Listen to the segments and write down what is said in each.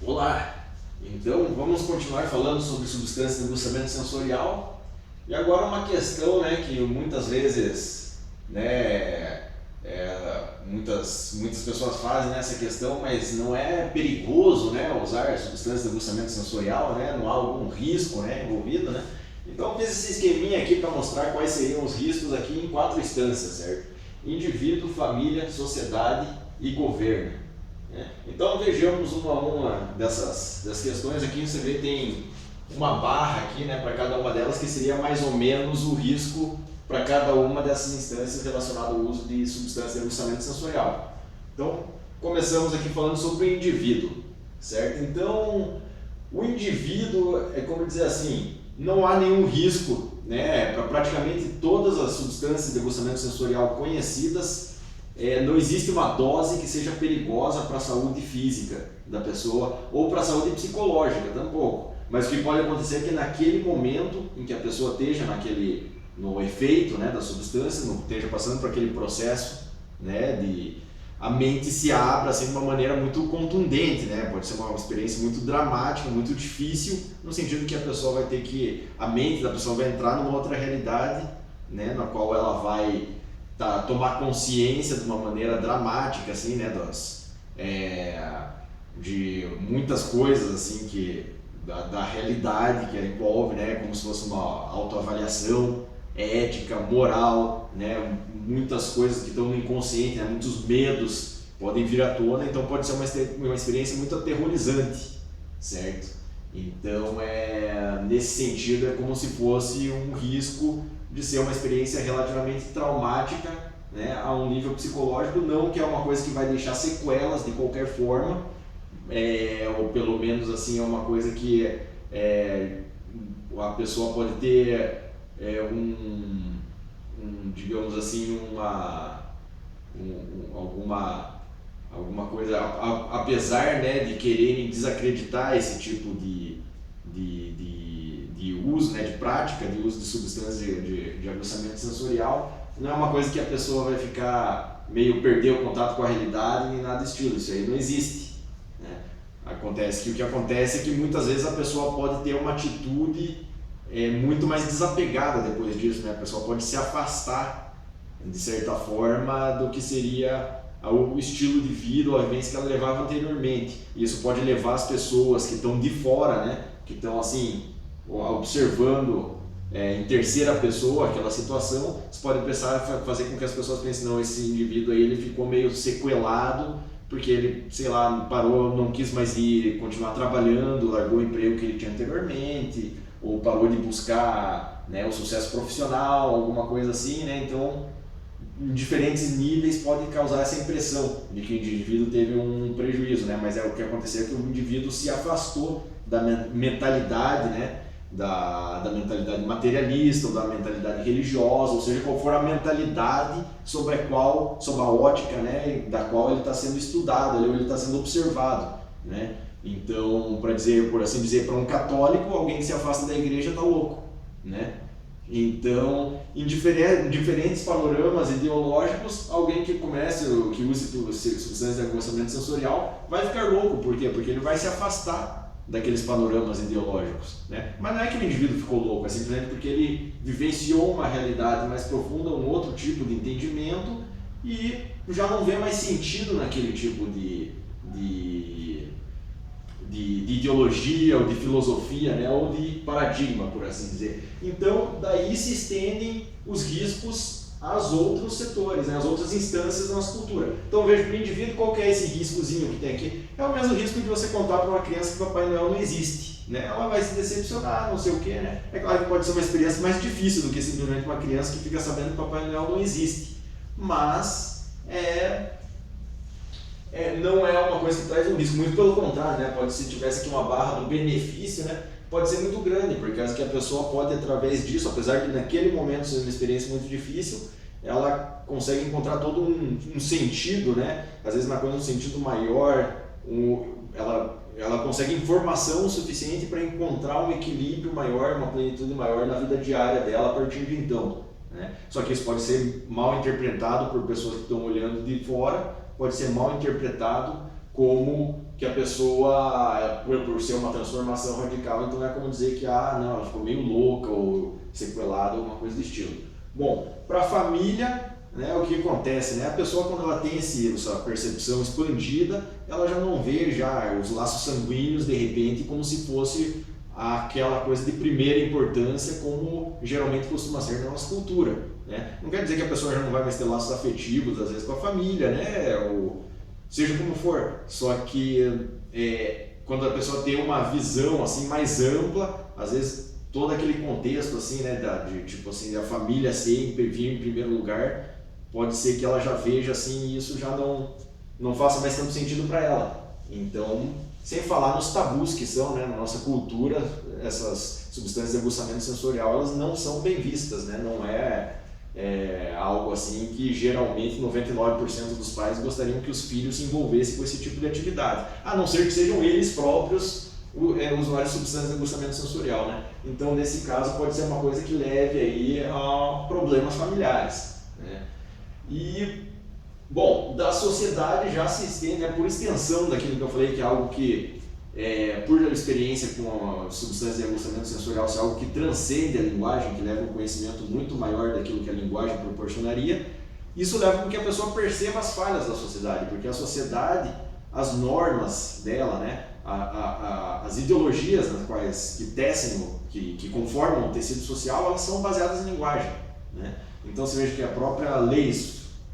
Olá! Então vamos continuar falando sobre substâncias de aguçamento sensorial e agora uma questão, que muitas vezes, muitas pessoas fazem essa questão, mas não é perigoso, usar substâncias de aguçamento sensorial, não há algum risco, envolvido, né? Então eu fiz esse esqueminha aqui para mostrar quais seriam os riscos aqui em 4 instâncias, certo? Indivíduo, família, sociedade e governo. Então vejamos uma a uma das questões aqui. Você vê que tem uma barra aqui, para cada uma delas, que seria mais ou menos o risco para cada uma dessas instâncias relacionado ao uso de substâncias de aguçamento sensorial. Então começamos aqui falando sobre o indivíduo, certo? Então o indivíduo é como dizer assim, não há nenhum risco, para praticamente todas as substâncias de aguçamento sensorial conhecidas. Não existe uma dose que seja perigosa para a saúde física da pessoa ou para a saúde psicológica tampouco. Mas o que pode acontecer é que naquele momento em que a pessoa esteja no efeito, da substância, não esteja passando por aquele processo, a mente se abra assim, de uma maneira muito contundente, pode ser uma experiência muito dramática, muito difícil, no sentido que a pessoa vai ter a mente da pessoa vai entrar numa outra realidade, na qual ela vai tomar consciência de uma maneira dramática, assim, de muitas coisas assim da realidade que envolve, como se fosse uma autoavaliação ética, moral, muitas coisas que estão no inconsciente, muitos medos podem vir à tona, então pode ser uma experiência muito aterrorizante, certo? Então, nesse sentido, é como se fosse um risco de ser uma experiência relativamente traumática, a um nível psicológico, não que é uma coisa que vai deixar sequelas de qualquer forma, ou pelo menos assim é uma coisa que a pessoa pode ter digamos assim, alguma coisa, apesar de quererem desacreditar esse tipo de uso, de prática, de uso de substâncias de aguçamento sensorial, não é uma coisa que a pessoa vai ficar meio perder o contato com a realidade nem nada do estilo, isso aí não existe. Acontece que o que acontece é que muitas vezes a pessoa pode ter uma atitude muito mais desapegada depois disso, a pessoa pode se afastar de certa forma do que seria o estilo de vida ou a vivência que ela levava anteriormente. E isso pode levar as pessoas que estão de fora, que estão assim observando em terceira pessoa aquela situação, isso pode pensar, fazer com que as pessoas pensem, não, esse indivíduo aí ele ficou meio sequelado porque ele, sei lá, parou, não quis mais ir continuar trabalhando, largou o emprego que ele tinha anteriormente, ou parou de buscar o sucesso profissional, alguma coisa assim, então em diferentes níveis pode causar essa impressão de que o indivíduo teve um prejuízo, mas o que aconteceu é que o indivíduo se afastou da mentalidade, da mentalidade materialista ou da mentalidade religiosa, ou seja, qual for a mentalidade sobre a ótica, da qual ele está sendo estudado, ou ele está sendo observado, Então, por assim dizer, para um católico, alguém que se afasta da igreja está louco, Então, em diferentes panoramas ideológicos, alguém que use substâncias de aguçamento sensorial vai ficar louco. Por quê? Porque ele vai se afastar daqueles panoramas ideológicos, Mas não é que o indivíduo ficou louco, é simplesmente porque ele vivenciou uma realidade mais profunda, um outro tipo de entendimento e já não vê mais sentido naquele tipo de ideologia ou de filosofia, ou de paradigma, por assim dizer. Então, daí se estendem os riscos aos outros setores, às outras instâncias da nossa cultura. Então, veja para o indivíduo qual que é esse riscozinho que tem aqui. É o mesmo risco de você contar para uma criança que Papai Noel não existe. Ela vai se decepcionar, não sei o que. É claro que pode ser uma experiência mais difícil do que simplesmente uma criança que fica sabendo que Papai Noel não existe. Mas não é uma coisa que traz um risco, muito pelo contrário, pode, se tivesse aqui uma barra do benefício, pode ser muito grande, porque a pessoa pode, através disso, apesar de naquele momento ser uma experiência muito difícil, ela consegue encontrar todo um sentido, às vezes uma coisa um sentido maior, ela consegue informação suficiente para encontrar um equilíbrio maior, uma plenitude maior na vida diária dela a partir de então. Só que isso pode ser mal interpretado por pessoas que estão olhando de fora, pode ser mal interpretado como que a pessoa, por ser uma transformação radical, então é como dizer que não, ela ficou meio louca ou sequelada, alguma coisa do estilo. Bom, para a família, né, o que acontece, né? A pessoa, quando ela tem essa percepção expandida, ela já não vê já os laços sanguíneos de repente como se fosse aquela coisa de primeira importância, como geralmente costuma ser na nossa cultura, né? Não quer dizer que a pessoa já não vai mais ter laços afetivos, às vezes com a família, né? Ou seja como for, só que quando a pessoa tem uma visão assim mais ampla, às vezes todo aquele contexto assim, né, tipo assim, a família sempre vir em primeiro lugar, pode ser que ela já veja assim e isso já não faça mais tanto sentido para ela. Então, sem falar nos tabus que são, né, na nossa cultura, essas substâncias de aguçamento sensorial, elas não são bem vistas, né? Não é algo assim que geralmente 99% dos pais gostariam que os filhos se envolvessem com esse tipo de atividade, a não ser que sejam eles próprios usuários de substâncias de aguçamento sensorial, né? Então, nesse caso, pode ser uma coisa que leve aí a problemas familiares, né? E, bom, da sociedade já se estende, né, por extensão daquilo que eu falei, que é algo que, por experiência com a substância de aguçamento sensorial, é algo que transcende a linguagem, que leva um conhecimento muito maior daquilo que a linguagem proporcionaria. Isso leva com que a pessoa perceba as falhas da sociedade, porque a sociedade, as normas dela, né, as ideologias nas quais que tecem, que conformam o tecido social, elas são baseadas em linguagem, né? Então você veja que a própria lei,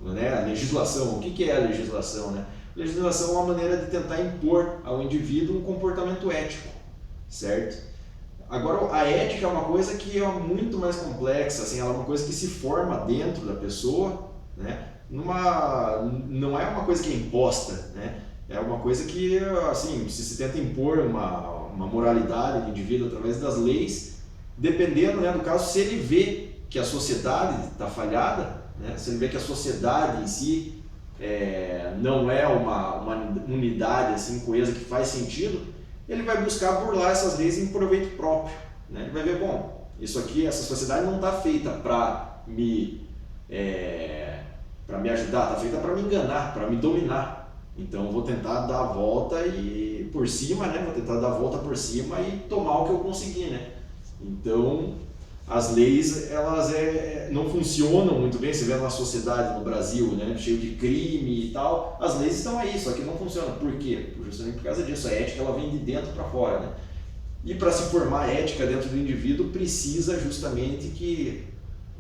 né, a legislação, o que é a legislação, né? A legislação é uma maneira de tentar impor ao indivíduo um comportamento ético, certo? Agora, a ética é uma coisa que é muito mais complexa, assim, ela é uma coisa que se forma dentro da pessoa, né? Não é uma coisa que é imposta, né? É uma coisa que, assim, se tenta impor uma moralidade do indivíduo através das leis, dependendo, né, do caso, se ele vê que a sociedade está falhada, né? Se ele vê que a sociedade em si não é uma unidade assim, coesa que faz sentido, ele vai buscar burlar essas leis em proveito próprio, né? Ele vai ver, bom, isso aqui, essa sociedade não está feita para me ajudar, está feita para me enganar, para me dominar. Então eu vou tentar dar a volta e por cima, né? Vou tentar dar a volta por cima e tomar o que eu conseguir, né? Então as leis, elas não funcionam muito bem. Você vê na sociedade no Brasil, né, cheio de crime e tal, as leis estão aí, só que não funcionam. Por quê? Justamente por causa disso. A ética, ela vem de dentro para fora, né? E para se formar ética dentro do indivíduo, precisa justamente que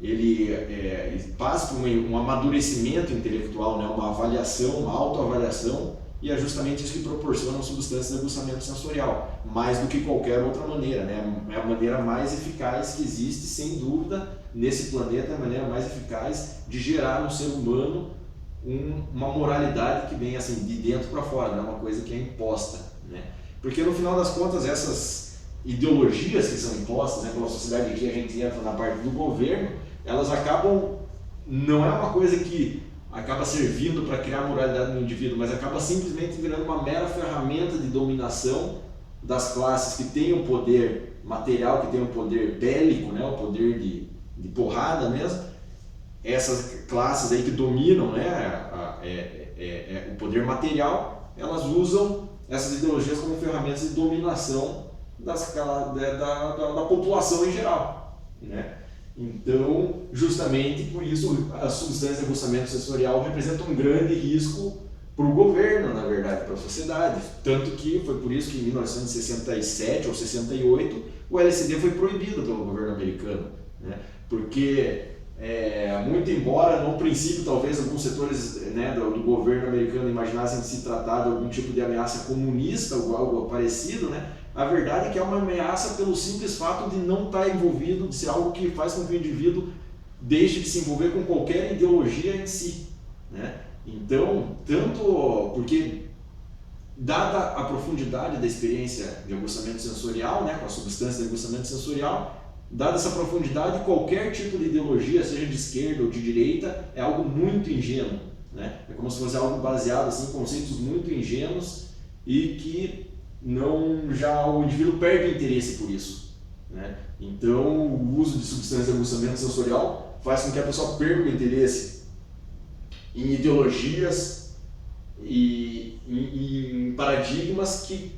ele passe por um amadurecimento intelectual, né, uma avaliação, uma autoavaliação, e é justamente isso que proporciona a substância de aguçamento sensorial, mais do que qualquer outra maneira, né? É a maneira mais eficaz que existe, sem dúvida, nesse planeta, é a maneira mais eficaz de gerar no ser humano uma moralidade que vem assim, de dentro para fora, não é uma coisa que é imposta, né? Porque no final das contas, essas ideologias que são impostas, né, pela sociedade, que a gente entra na parte do governo, elas acabam, não é uma coisa que acaba servindo para criar moralidade no indivíduo, mas acaba simplesmente virando uma mera ferramenta de dominação das classes que têm o poder material, que têm o poder bélico, né, o poder de porrada mesmo. Essas classes aí que dominam, né, o poder material, elas usam essas ideologias como ferramentas de dominação da população em geral, né? Então, justamente por isso, a substância de aguçamento sensorial representa um grande risco para o governo, na verdade, para a sociedade. Tanto que foi por isso que em 1967 ou 68 o LSD foi proibido pelo governo americano, né? Porque, muito embora no princípio talvez alguns setores, né, do governo americano imaginassem se tratar de algum tipo de ameaça comunista ou algo parecido, né? A verdade é que é uma ameaça pelo simples fato de não estar envolvido, de ser algo que faz com que o indivíduo deixe de se envolver com qualquer ideologia em si, né? Então, tanto porque, dada a profundidade da experiência de aguçamento sensorial, né, com a substância de aguçamento sensorial, dada essa profundidade, qualquer tipo de ideologia, seja de esquerda ou de direita, é algo muito ingênuo, né? É como se fosse algo baseado assim, em conceitos muito ingênuos e que o indivíduo perde o interesse por isso, né? Então, o uso de substância de aguçamento sensorial faz com que a pessoa perca o interesse em ideologias e em paradigmas que,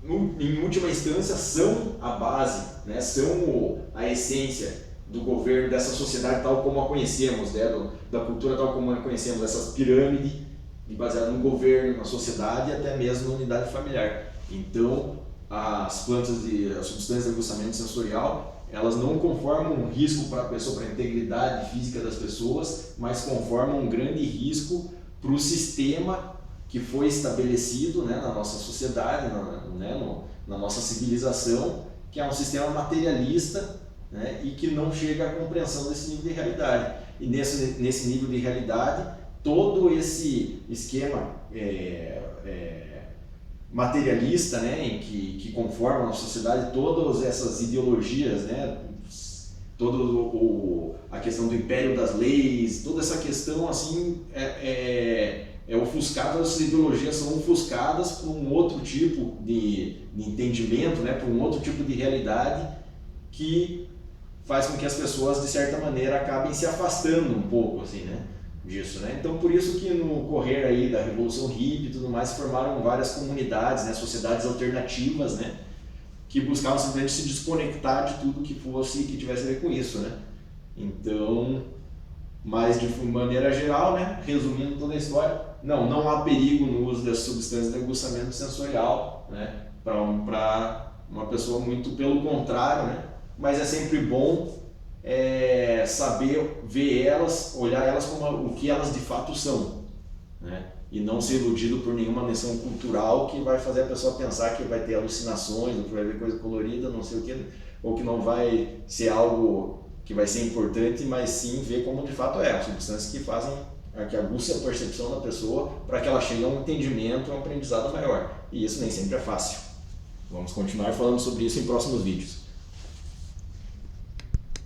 em última instância, são a base, né? São a essência do governo, dessa sociedade tal como a conhecemos, né? Da cultura tal como a conhecemos, essas pirâmides baseadas no governo, na sociedade e até mesmo na unidade familiar. Então, as plantas as substâncias de aguçamento sensorial, elas não conformam um risco para a pessoa, para a integridade física das pessoas, mas conformam um grande risco para o sistema que foi estabelecido, né, na nossa sociedade, na nossa civilização, que é um sistema materialista, né, e que não chega à compreensão desse nível de realidade. E nesse nível de realidade, todo esse esquema materialista, né, em que conforma a sociedade, todas essas ideologias, né, a questão do império das leis, toda essa questão assim ofuscada, essas ideologias são ofuscadas por um outro tipo de entendimento, né, por um outro tipo de realidade que faz com que as pessoas, de certa maneira, acabem se afastando um pouco assim, né, disso, né? Então, por isso que no correr aí da Revolução Hippie e tudo mais, se formaram várias comunidades, né, sociedades alternativas, né, que buscavam simplesmente se desconectar de tudo que tivesse a ver com isso, né? Então, mas de maneira geral, né, resumindo toda a história, não há perigo no uso das substâncias de aguçamento sensorial, né, para uma pessoa, muito pelo contrário, né? Mas é sempre bom saber ver elas, olhar elas como o que elas de fato são, né? E não ser iludido por nenhuma noção cultural que vai fazer a pessoa pensar que vai ter alucinações, ou que vai ver coisa colorida, não sei o que, ou que não vai ser algo que vai ser importante, mas sim ver como de fato é, substâncias que fazem, que aguçam a percepção da pessoa para que ela chegue a um entendimento, a um aprendizado maior. E isso nem sempre é fácil. Vamos continuar falando sobre isso em próximos vídeos.